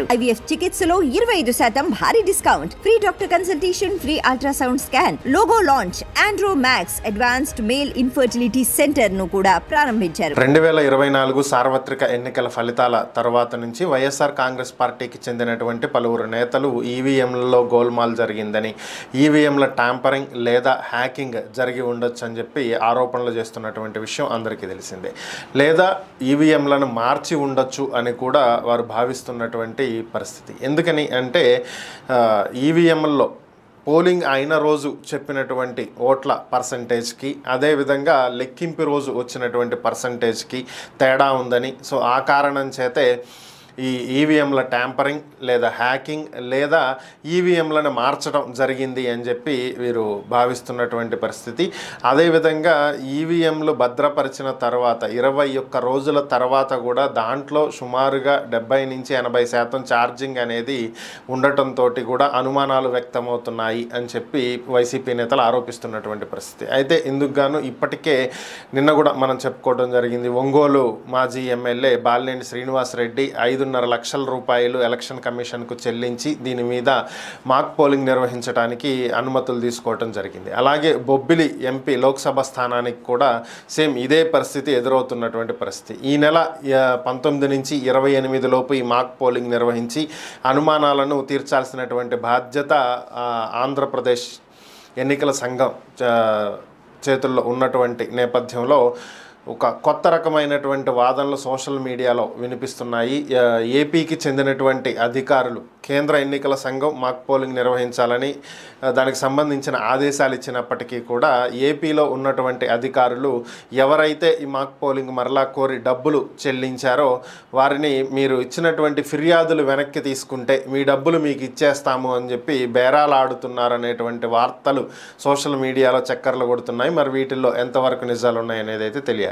IVF చికిత్సలో 25% భారీ discount, free doctor consultation, free ultrasound scan, logo launch, Andro max advanced male infertility centre ను కూడా ప్రారంభించారు. 2024 సార్వత్రిక ఎన్నికల ఫలితాల తర్వాత నుంచి వైఎస్ఆర్ కాంగ్రెస్ పార్టీకి చెందినటువంటి పలువురు నేతలు ఈవీఎంలలో గోల్మాల్ జరిగిందని, ఈవీఎంల ట్యాంపరింగ్ లేదా హ్యాకింగ్ జరిగి ఉండొచ్చు అని చెప్పి ఆరోపణలు చేస్తున్నటువంటి విషయం అందరికీ తెలిసిందే. లేదా ఈవీఎంలను మార్చి ఉండొచ్చు అని కూడా వారు భావిస్తున్నటువంటి పరిస్థితి. ఎందుకని అంటే ఈవీఎంల్లో పోలింగ్ అయిన రోజు చెప్పినటువంటి ఓట్ల పర్సంటేజ్కి, అదేవిధంగా లెక్కింపు రోజు వచ్చినటువంటి పర్సంటేజ్కి తేడా ఉందని, సో ఆ కారణం చేతే ఈ ఈవీఎంల ట్యాంపరింగ్ లేదా హ్యాకింగ్ లేదా ఈవీఎంలను మార్చడం జరిగింది అని చెప్పి వీరు భావిస్తున్నటువంటి పరిస్థితి. అదేవిధంగా ఈవీఎంలు భద్రపరిచిన తర్వాత 21 రోజుల తర్వాత కూడా దాంట్లో సుమారుగా 70 నుంచి 80% ఛార్జింగ్ అనేది ఉండటంతో కూడా అనుమానాలు వ్యక్తమవుతున్నాయి అని చెప్పి వైసీపీ నేతలు ఆరోపిస్తున్నటువంటి పరిస్థితి. అయితే ఇందుకు గాను ఇప్పటికే నిన్న కూడా మనం చెప్పుకోవడం జరిగింది. ఒంగోలు మాజీ ఎమ్మెల్యే బాలినేని శ్రీనివాస్ రెడ్డి 5.5 లక్షల రూపాయలు ఎలక్షన్ కమిషన్కు చెల్లించి దీని మీద మాక్ పోలింగ్ నిర్వహించడానికి అనుమతులు తీసుకోవడం జరిగింది. అలాగే బొబ్బిలి ఎంపీ లోక్సభ స్థానానికి కూడా సేమ్ ఇదే పరిస్థితి ఎదురవుతున్నటువంటి పరిస్థితి. ఈ నెల 19 నుంచి 28 లోపు ఈ మాక్ పోలింగ్ నిర్వహించి అనుమానాలను తీర్చాల్సినటువంటి బాధ్యత ఆంధ్రప్రదేశ్ ఎన్నికల సంఘం చేతుల్లో ఉన్నటువంటి నేపథ్యంలో ఒక కొత్త రకమైనటువంటి వాదనలు సోషల్ మీడియాలో వినిపిస్తున్నాయి. ఏపీకి చెందినటువంటి అధికారులు కేంద్ర ఎన్నికల సంఘం మాక్ పోలింగ్ నిర్వహించాలని దానికి సంబంధించిన ఆదేశాలు ఇచ్చినప్పటికీ కూడా ఏపీలో ఉన్నటువంటి అధికారులు ఎవరైతే ఈ మాక్ పోలింగ్ మరలా కోరి డబ్బులు చెల్లించారో వారిని మీరు ఇచ్చినటువంటి ఫిర్యాదులు వెనక్కి తీసుకుంటే మీ డబ్బులు మీకు ఇచ్చేస్తాము అని చెప్పి బేరాలాడుతున్నారనేటువంటి వార్తలు సోషల్ మీడియాలో చక్కర్లు కొడుతున్నాయి. మరి వీటిల్లో ఎంతవరకు నిజాలు ఉన్నాయనేది అయితే తెలియాలి.